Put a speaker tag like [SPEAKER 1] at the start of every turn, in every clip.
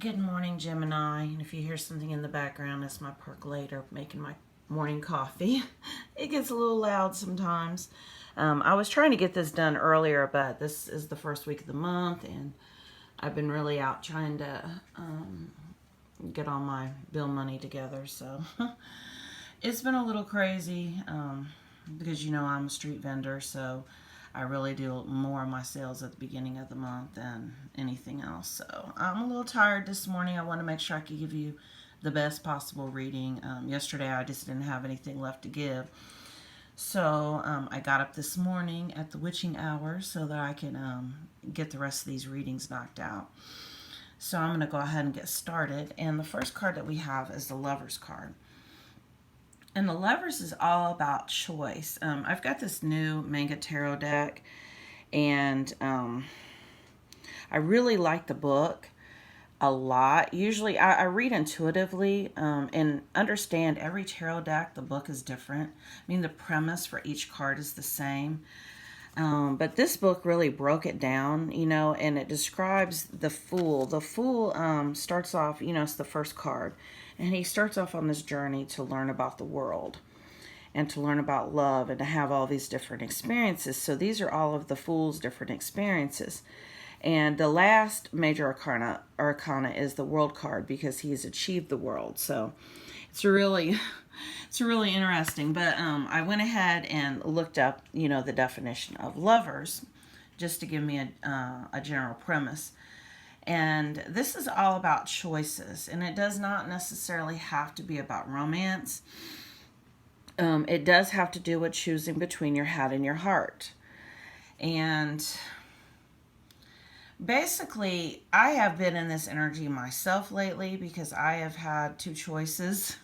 [SPEAKER 1] Good morning, Gemini. And if you hear something in the background, that's my percolator making my morning coffee. It gets a little loud sometimes. I was trying to get this done earlier, but this is the first week of the month, and I've been really out trying to get all my bill money together. So it's been a little crazy because I'm a street vendor, so I really do more of my sales at the beginning of the month than anything else. So I'm a little tired this morning. I want to make sure I can give you the best possible reading. Yesterday I just didn't have anything left to give. So I got up this morning at the witching hour so that I can get the rest of these readings knocked out. So I'm going to go ahead and get started. And the first card that we have is the Lover's card. And the Lovers is all about choice. I've got this new manga tarot deck, and I really like the book a lot. Usually I read intuitively and understand every tarot deck. The book is different. I mean, the premise for each card is the same. But this book really broke it down, and it describes the Fool. The Fool starts off, it's the first card. And he starts off on this journey to learn about the world and to learn about love and to have all these different experiences. So these are all of the Fool's different experiences. And the last major arcana is the World card because he's achieved the world. So it's really interesting. But I went ahead and looked up, the definition of lovers just to give me a general premise. And this is all about choices, and it does not necessarily have to be about romance. It does have to do with choosing between your head and your heart. And basically, I have been in this energy myself lately because I have had two choices.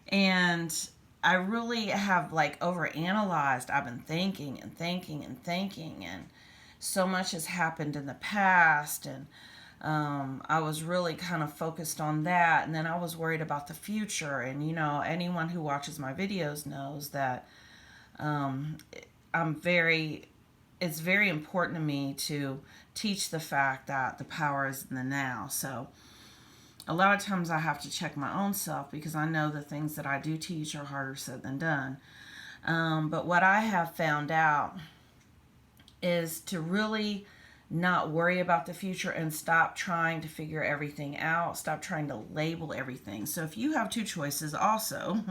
[SPEAKER 1] And I really have overanalyzed. I've been thinking and thinking and thinking, and so much has happened in the past, and I was really kind of focused on that, and then I was worried about the future. And anyone who watches my videos knows that it's very important to me to teach the fact that the power is in the now. So a lot of times I have to check my own self because I know the things that I do teach are harder said than done. But what I have found out is to really not worry about the future and stop trying to figure everything out. Stop trying to label everything. So if you have two choices also,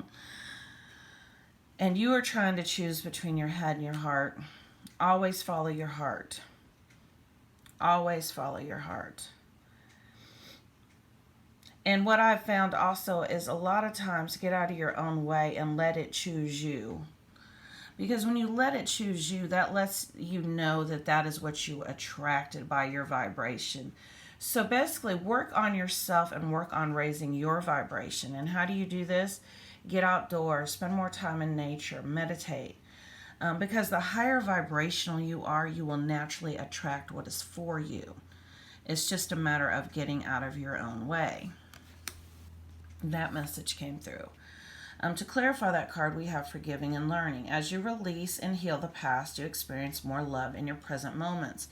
[SPEAKER 1] and you are trying to choose between your head and your heart, always follow your heart. Always follow your heart. And what I've found also is a lot of times get out of your own way and let it choose you. Because when you let it choose you, that lets you know that that is what you attracted by your vibration. So basically, work on yourself and work on raising your vibration. And how do you do this? Get outdoors, spend more time in nature, meditate. Because the higher vibrational you are, you will naturally attract what is for you. It's just a matter of getting out of your own way. That message came through. To clarify that card, we have forgiving and learning. As you release and heal the past, you experience more love in your present moments.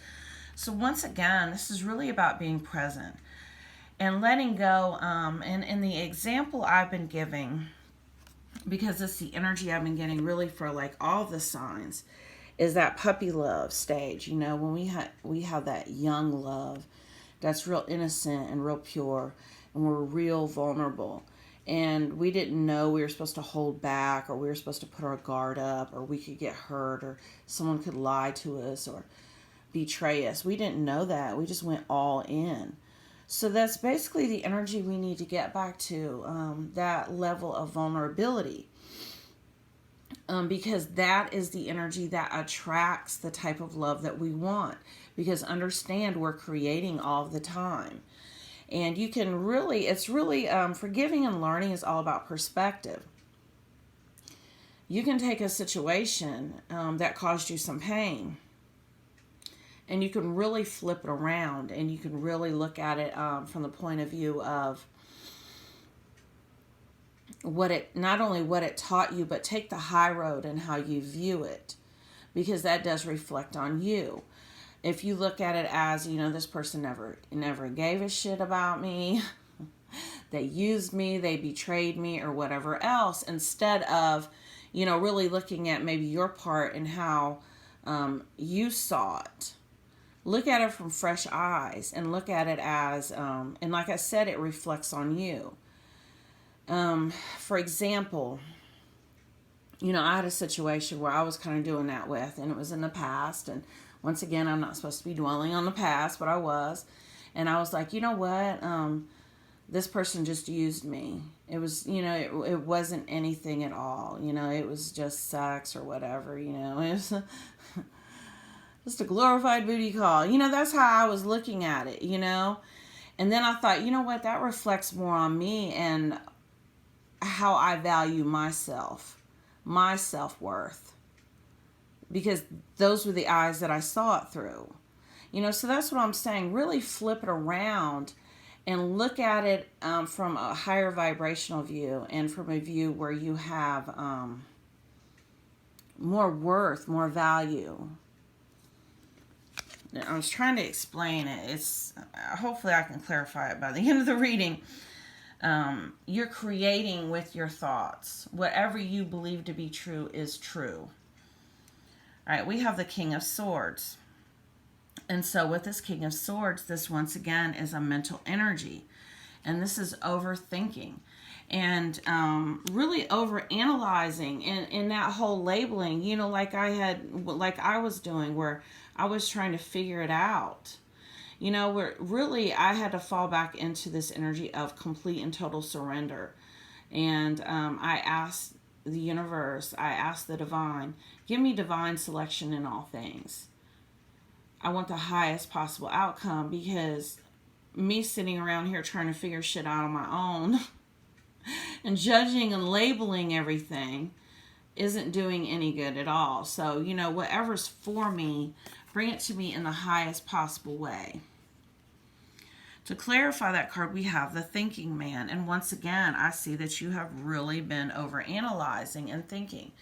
[SPEAKER 1] So once again, this is really about being present and letting go. And in the example I've been giving, because it's the energy I've been getting really for all the signs, is that puppy love stage. When we have that young love that's real innocent and real pure, and we're real vulnerable. And we didn't know we were supposed to hold back, or we were supposed to put our guard up, or we could get hurt, or someone could lie to us or betray us. We didn't know that. We just went all in. So that's basically the energy we need to get back to, that level of vulnerability. Because that is the energy that attracts the type of love that we want. Because understand, we're creating all the time. And you can really, forgiving and learning is all about perspective. You can take a situation that caused you some pain, and you can really flip it around, and you can really look at it from the point of view of not only what it taught you, but take the high road and how you view it, because that does reflect on you. If you look at it as, this person never gave a shit about me, they used me, they betrayed me, or whatever else, instead of, really looking at maybe your part and how you saw it. Look at it from fresh eyes and look at it as, and like I said, it reflects on you. For example, I had a situation where I was kind of doing that with, and it was in the past. And once again, I'm not supposed to be dwelling on the past, but I was. And I was like, you know what? This person just used me. It was, it wasn't anything at all. It was just sex or whatever, it was just a glorified booty call. That's how I was looking at it, And then I thought, you know what? That reflects more on me and how I value myself, my self-worth, because those were the eyes that I saw it through. So that's what I'm saying. Really flip it around and look at it from a higher vibrational view and from a view where you have more worth, more value. I was trying to explain it. It's hopefully I can clarify it by the end of the reading. You're creating with your thoughts. Whatever you believe to be true is true. All right, we have the King of Swords. And so with this King of Swords, this once again is a mental energy. And this is overthinking. And really overanalyzing in that whole labeling, like I was doing, where I was trying to figure it out. Where really I had to fall back into this energy of complete and total surrender. And I asked the universe, I asked the divine, give me divine selection in all things. I want the highest possible outcome, because me sitting around here trying to figure shit out on my own and judging and labeling everything isn't doing any good at all. So, whatever's for me, bring it to me in the highest possible way. To clarify that card, we have the Thinking Man. And once again, I see that you have really been overanalyzing and thinking.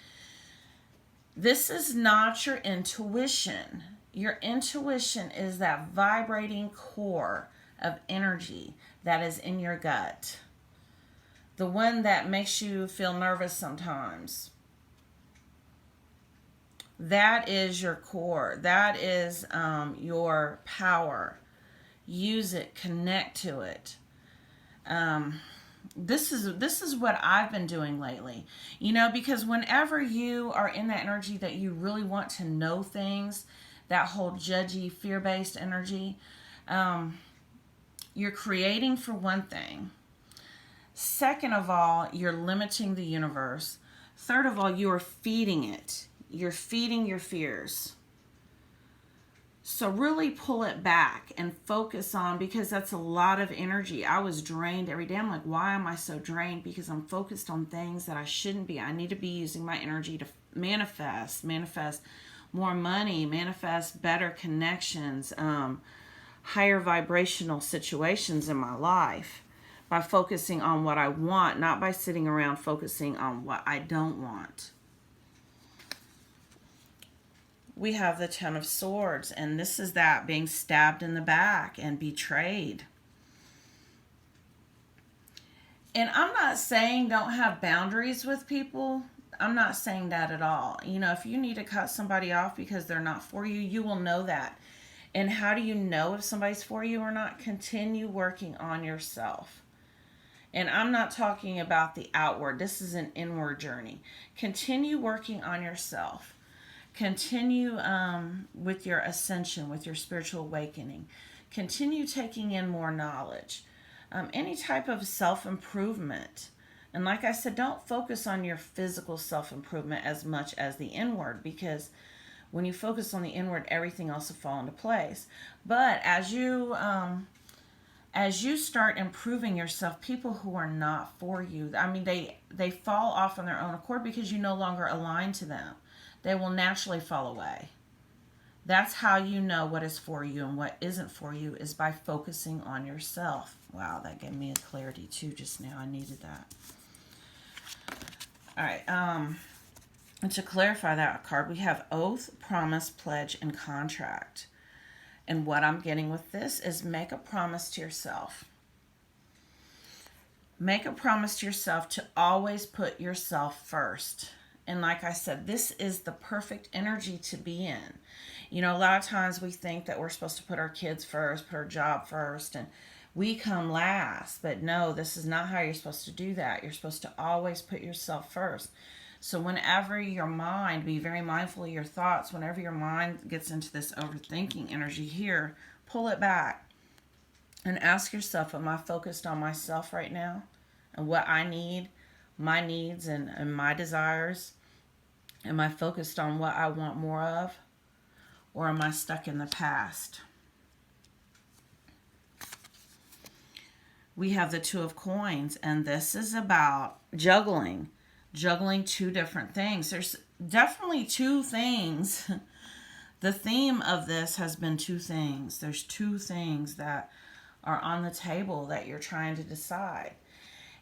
[SPEAKER 1] This is not your intuition. Your intuition is that vibrating core of energy that is in your gut. The one that makes you feel nervous sometimes. That is your core. That is your power. Use it. Connect to it. This is what I've been doing lately. Because whenever you are in that energy that you really want to know things, that whole judgy, fear-based energy, you're creating, for one thing. Second of all, you're limiting the universe. Third of all, you are feeding it. You're feeding your fears. So really pull it back and focus on, because that's a lot of energy. I was drained every day. I'm like, why am I so drained? Because I'm focused on things that I shouldn't be. I need to be using my energy to manifest more money, manifest better connections, higher vibrational situations in my life, by focusing on what I want, not by sitting around focusing on what I don't want. We have the Ten of Swords, and this is that being stabbed in the back and betrayed. And I'm not saying don't have boundaries with people. I'm not saying that at all. If you need to cut somebody off because they're not for you, you will know that. And how do you know if somebody's for you or not? Continue working on yourself. And I'm not talking about the outward. This is an inward journey. Continue working on yourself. Continue with your ascension, with your spiritual awakening. Continue taking in more knowledge. Any type of self-improvement. And like I said, don't focus on your physical self-improvement as much as the inward, because when you focus on the inward, everything else will fall into place. But as you start improving yourself, people who are not for you, they fall off on their own accord because you no longer align to them. They will naturally fall away. That's how you know what is for you and what isn't for you, is by focusing on yourself. Wow, that gave me a clarity too just now. I needed that. All right, and to clarify that card, we have Oath, Promise, Pledge, and Contract. And what I'm getting with this is make a promise to yourself. Make a promise to yourself to always put yourself first. And like I said, this is the perfect energy to be in. You know, a lot of times we think that we're supposed to put our kids first, put our job first, and we come last. But no, this is not how you're supposed to do that. You're supposed to always put yourself first. So whenever your mind, be very mindful of your thoughts, whenever your mind gets into this overthinking energy here, pull it back and ask yourself, am I focused on myself right now and what I need, my needs and my desires? Am I focused on what I want more of? Or am I stuck in the past? We have the Two of Coins, and this is about juggling two different things. There's definitely two things. The theme of this has been two things. There's two things that are on the table that you're trying to decide.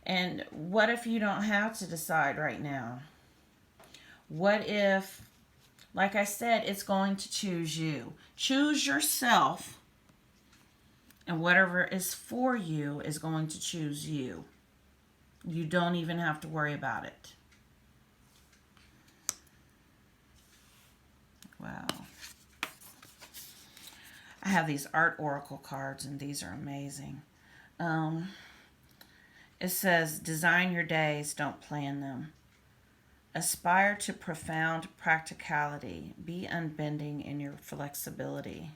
[SPEAKER 1] And what if you don't have to decide right now? What if, like I said, it's going to choose you? Choose yourself, and whatever is for you is going to choose you. You don't even have to worry about it. Wow. I have these art oracle cards, and these are amazing. It says, design your days, don't plan them. Aspire to profound practicality. Be unbending in your flexibility.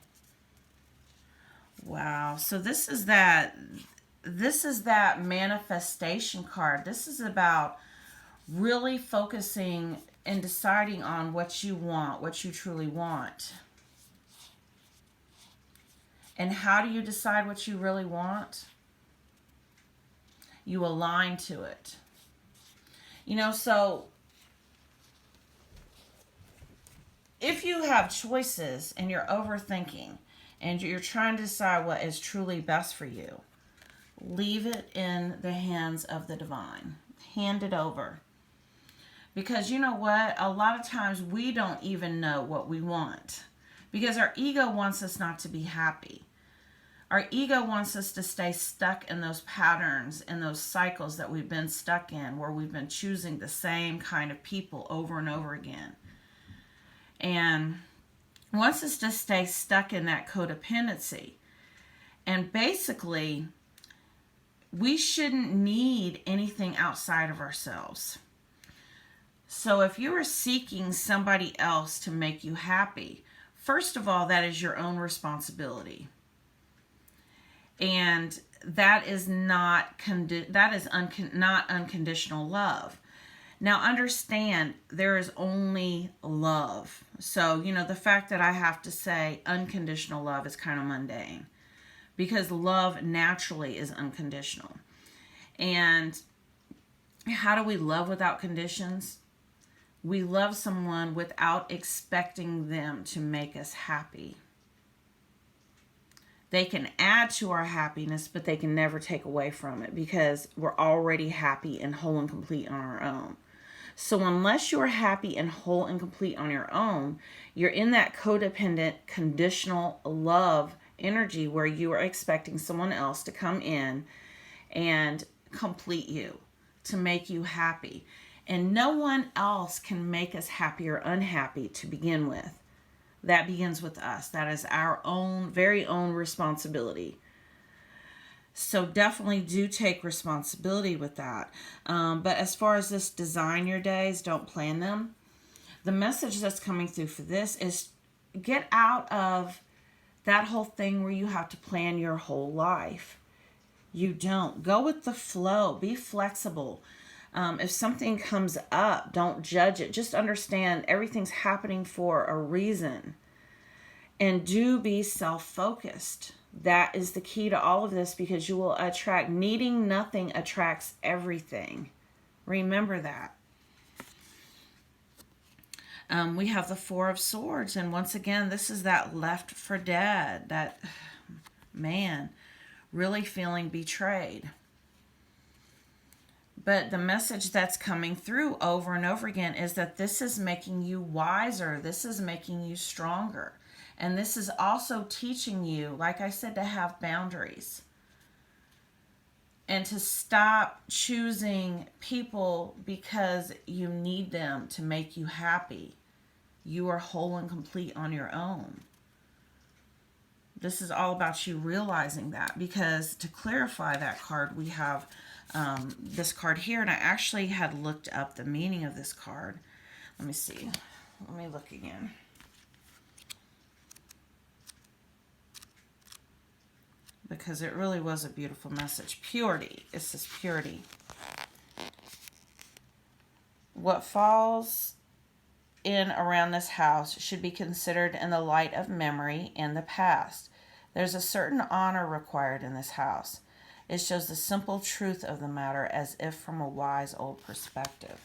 [SPEAKER 1] Wow. So this is that manifestation card. This is about really focusing and deciding on what you want, what you truly want. And how do you decide what you really want? You align to it. You know, so if you have choices and you're overthinking and you're trying to decide what is truly best for you, leave it in the hands of the divine. Hand it over. Because you know what? A lot of times we don't even know what we want. Because our ego wants us not to be happy. Our ego wants us to stay stuck in those patterns and those cycles that we've been stuck in, where we've been choosing the same kind of people over and over again. And wants us to stay stuck in that codependency. And basically, we shouldn't need anything outside of ourselves. So if you are seeking somebody else to make you happy, first of all, that is your own responsibility. And that is not unconditional love. Now understand, there is only love. So, you know, the fact that I have to say unconditional love is kind of mundane, because love naturally is unconditional. And how do we love without conditions? We love someone without expecting them to make us happy. They can add to our happiness, but they can never take away from it, because we're already happy and whole and complete on our own. So unless you're happy and whole and complete on your own, you're in that codependent, conditional love energy where you are expecting someone else to come in and complete you, to make you happy. And no one else can make us happy or unhappy to begin with. That begins with us. That is our own, very own responsibility. So definitely do take responsibility with that. But as far as this design your days, don't plan them. The message that's coming through for this is get out of that whole thing where you have to plan your whole life. You don't. Go with the flow. Be flexible. If something comes up, don't judge it. Just understand everything's happening for a reason. And do be self-focused. That is the key to all of this, because you will attract. Needing nothing attracts everything. Remember that. We have the Four of Swords. And once again, this is that left for dead. That man really feeling betrayed. But the message that's coming through over and over again is that this is making you wiser. This is making you stronger. And this is also teaching you, like I said, to have boundaries and to stop choosing people because you need them to make you happy. You are whole and complete on your own. This is all about you realizing that, because to clarify that card, we have this card here, and I actually had looked up the meaning of this card. Let me see. Let me look again. Because it really was a beautiful message. Purity. It says purity. What falls in around this house should be considered in the light of memory and the past. There's a certain honor required in this house. It shows the simple truth of the matter as if from a wise old perspective.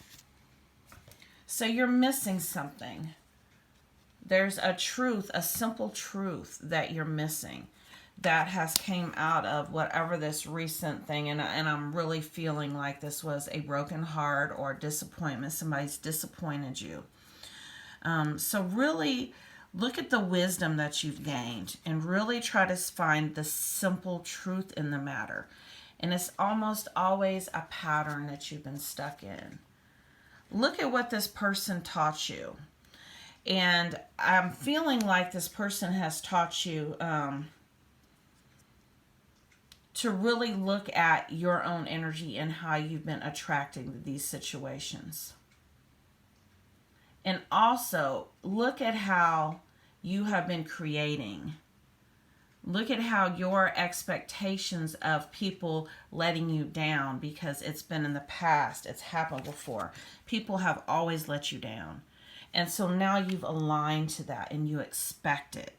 [SPEAKER 1] So you're missing something. There's a truth, a simple truth that you're missing that has came out of whatever this recent thing, and I'm really feeling like this was a broken heart or disappointment. Somebody's disappointed you. So really look at the wisdom that you've gained and really try to find the simple truth in the matter. And it's almost always a pattern that you've been stuck in. Look at what this person taught you. And I'm feeling like this person has taught you to really look at your own energy and how you've been attracting these situations. And also, look at how you have been creating. Look at how your expectations of people letting you down, because it's been in the past, it's happened before. People have always let you down. And so now you've aligned to that and you expect it.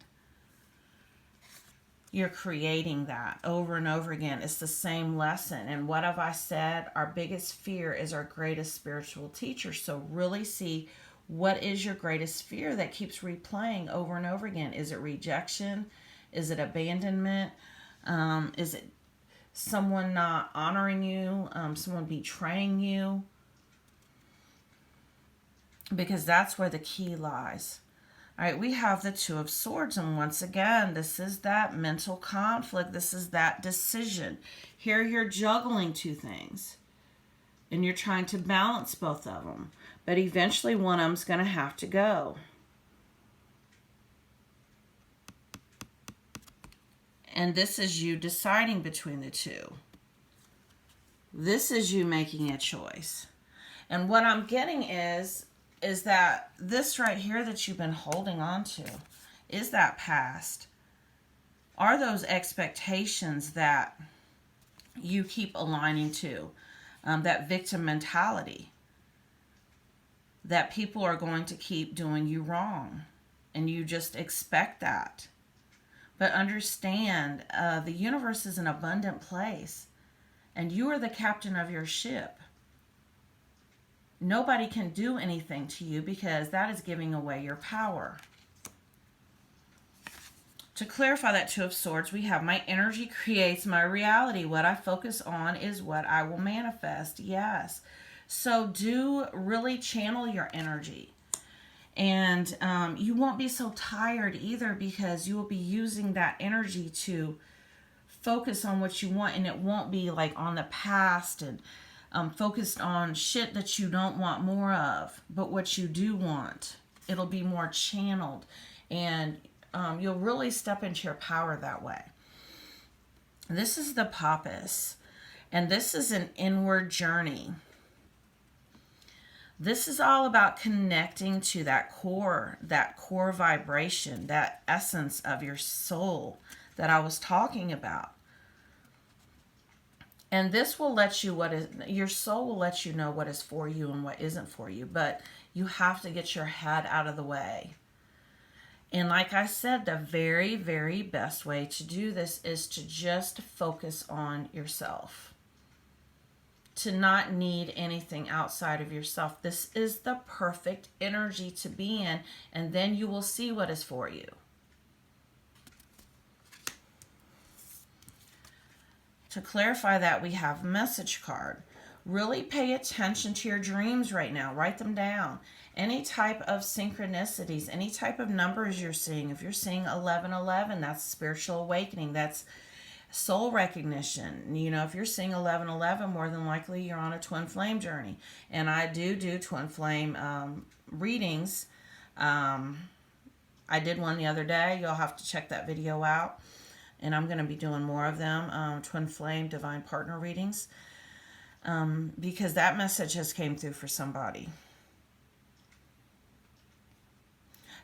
[SPEAKER 1] You're creating that over and over again. It's the same lesson. And what have I said? Our biggest fear is our greatest spiritual teacher. So really see, what is your greatest fear that keeps replaying over and over again? Is it rejection? Is it abandonment? Is it someone not honoring you? Someone betraying you? Because that's where the key lies. All right, we have the Two of Swords, and once again, this is that mental conflict. This is that decision. Here you're juggling two things, and you're trying to balance both of them. But eventually one of them's going to have to go. And this is you deciding between the two. This is you making a choice. And what I'm getting is that this right here that you've been holding on to is that past. Are those expectations that you keep aligning to, that victim mentality, that people are going to keep doing you wrong, and you just expect that. But understand, the universe is an abundant place, and you are the captain of your ship. Nobody can do anything to you because that is giving away your power. To clarify that Two of Swords, we have my energy creates my reality. What I focus on is what I will manifest. Yes. So do really channel your energy. And you won't be so tired either, because you will be using that energy to focus on what you want, and it won't be like on the past and focused on shit that you don't want more of, but what you do want. It'll be more channeled, and you'll really step into your power that way. This is the Pappus, and this is an inward journey. This is all about connecting to that core vibration, that essence of your soul that I was talking about. And this will let you, your soul will let you know what is for you and what isn't for you. But you have to get your head out of the way. And like I said, the very, very best way to do this is to just focus on yourself. To not need anything outside of yourself. This is the perfect energy to be in. And then you will see what is for you. To clarify that, we have message card. Really pay attention to your dreams right now. Write them down. Any type of synchronicities, any type of numbers you're seeing. If you're seeing 1111, that's spiritual awakening. That's soul recognition. You know, if you're seeing 1111, more than likely you're on a twin flame journey. And I do twin flame readings. I did one the other day. You'll have to check that video out. And I'm going to be doing more of them, twin flame divine partner readings, because that message has came through for somebody.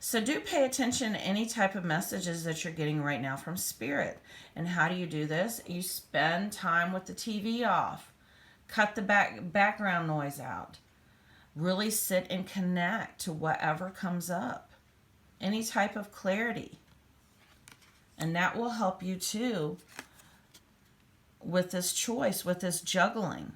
[SPEAKER 1] So do pay attention to any type of messages that you're getting right now from Spirit. And how do you do this? You spend time with the TV off. Cut the background noise out. Really sit and connect to whatever comes up. Any type of clarity. And that will help you too with this choice, with this juggling.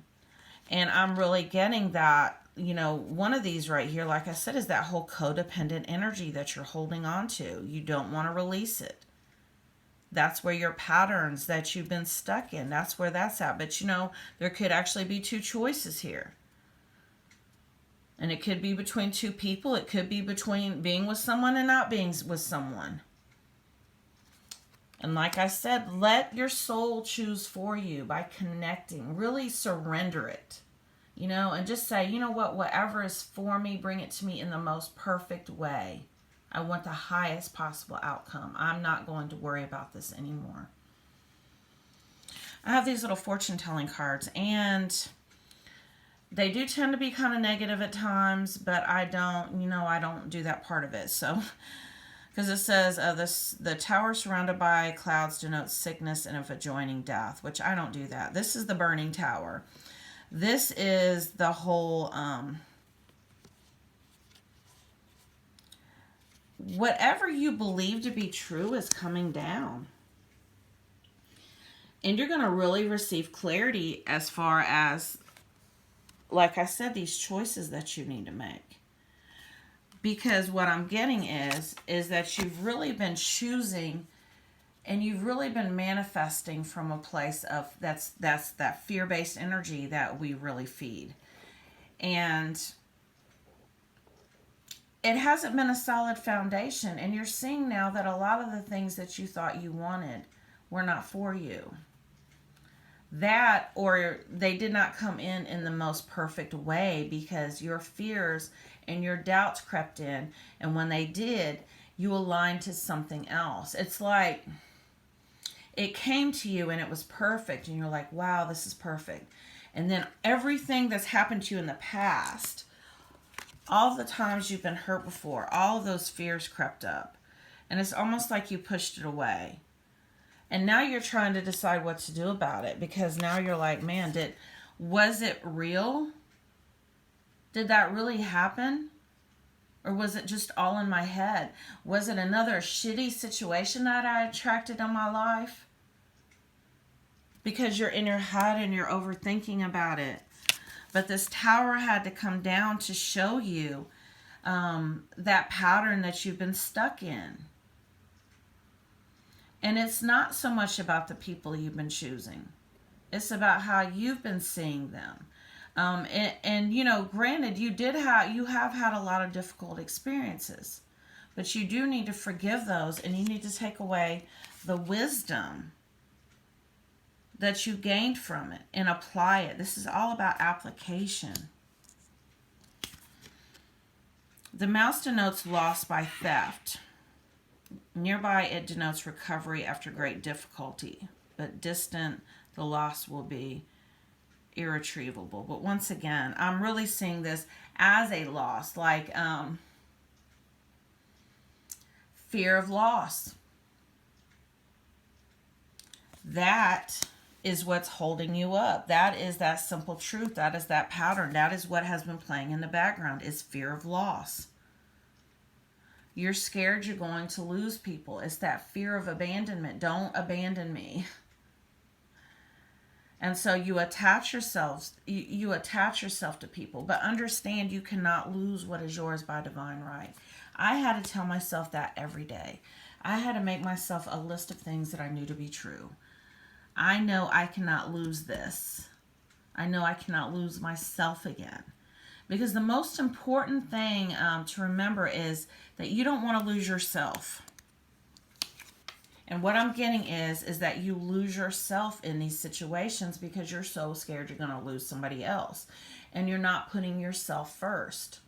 [SPEAKER 1] And I'm really getting that, you know, one of these right here, like I said, is that whole codependent energy that you're holding on to. You don't want to release it. That's where your patterns that you've been stuck in, that's where that's at. But, you know, there could actually be two choices here. And it could be between two people. It could be between being with someone and not being with someone. And like I said, let your soul choose for you by connecting. Really surrender it. You know, and just say, you know what, whatever is for me, bring it to me in the most perfect way. I want the highest possible outcome. I'm not going to worry about this anymore. I have these little fortune telling cards, and they do tend to be kind of negative at times, but I don't do that part of it. So, because it says the tower surrounded by clouds denotes sickness and of adjoining death, which I don't do that. This is the burning tower. This is the whole, whatever you believe to be true is coming down. And you're going to really receive clarity as far as, like I said, these choices that you need to make. Because what I'm getting is that you've really been choosing and you've really been manifesting from a place of that's that fear-based energy that we really feed. And it hasn't been a solid foundation. And you're seeing now that a lot of the things that you thought you wanted were not for you. That, or they did not come in the most perfect way because your fears and your doubts crept in. And when they did, you aligned to something else. It's like it came to you and it was perfect. And you're like, wow, this is perfect. And then everything that's happened to you in the past, all the times you've been hurt before, all of those fears crept up. And it's almost like you pushed it away. And now you're trying to decide what to do about it, because now you're like, man, was it real? Did that really happen? Or was it just all in my head? Was it another shitty situation that I attracted in my life? Because you're in your head and you're overthinking about it. But this tower had to come down to show you that pattern that you've been stuck in. And it's not so much about the people you've been choosing. It's about how you've been seeing them. And you know, granted, you have had a lot of difficult experiences. But you do need to forgive those, and you need to take away the wisdom that you gained from it and apply it. This is all about application. The mouse denotes loss by theft. Nearby, it denotes recovery after great difficulty. But distant, the loss will be irretrievable. But once again, I'm really seeing this as a loss, like fear of loss. That is what's holding you up. That is that simple truth. That is that pattern. That is what has been playing in the background, is fear of loss. You're scared you're going to lose people. It's that fear of abandonment. Don't abandon me. And so you attach yourselves, you attach yourself to people, but understand you cannot lose what is yours by divine right. I had to tell myself that every day. I had to make myself a list of things that I knew to be true. I know I cannot lose this. I know I cannot lose myself again. Because the most important thing to remember is that you don't want to lose yourself. And what I'm getting is that you lose yourself in these situations because you're so scared you're going to lose somebody else. And you're not putting yourself first.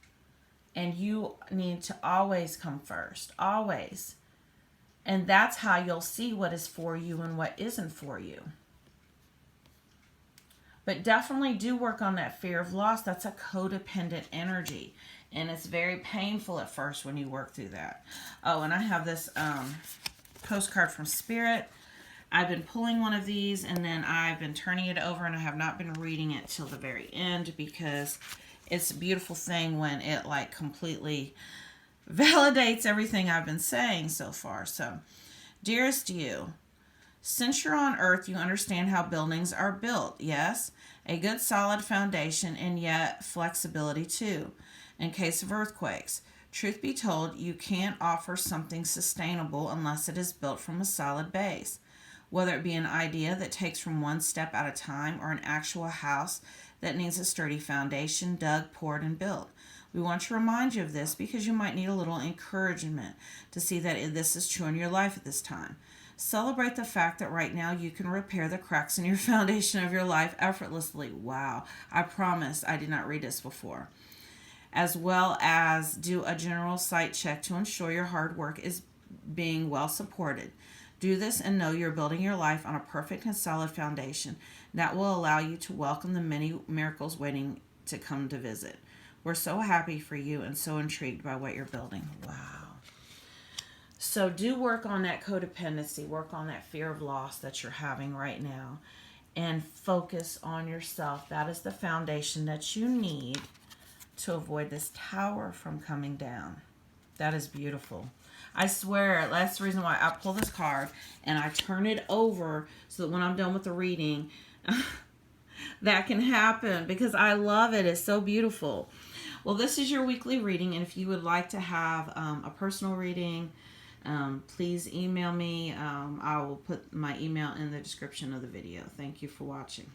[SPEAKER 1] And you need to always come first. Always. And that's how you'll see what is for you and what isn't for you. But definitely do work on that fear of loss. That's a codependent energy. And it's very painful at first when you work through that. Oh, and I have this postcard from Spirit. I've been pulling one of these and then I've been turning it over, and I have not been reading it till the very end because it's a beautiful thing when it like completely validates everything I've been saying so far. So, dearest you, since you're on Earth, you understand how buildings are built. Yes, a good solid foundation and yet flexibility too, in case of earthquakes. Truth be told, you can't offer something sustainable unless it is built from a solid base. Whether it be an idea that takes from one step at a time or an actual house that needs a sturdy foundation dug, poured, and built. We want to remind you of this because you might need a little encouragement to see that this is true in your life at this time. Celebrate the fact that right now you can repair the cracks in your foundation of your life effortlessly. Wow, I promise I did not read this before. As well as do a general site check to ensure your hard work is being well supported. Do this and know you're building your life on a perfect and solid foundation that will allow you to welcome the many miracles waiting to come to visit. We're so happy for you and so intrigued by what you're building. Wow. So do work on that codependency, work on that fear of loss that you're having right now, and focus on yourself. That is the foundation that you need to avoid this tower from coming down. That is beautiful. I swear, that's the reason why I pull this card and I turn it over so that when I'm done with the reading, that can happen because I love it. It's so beautiful. Well, this is your weekly reading, and if you would like to have a personal reading, please email me. I will put my email in the description of the video. Thank you for watching.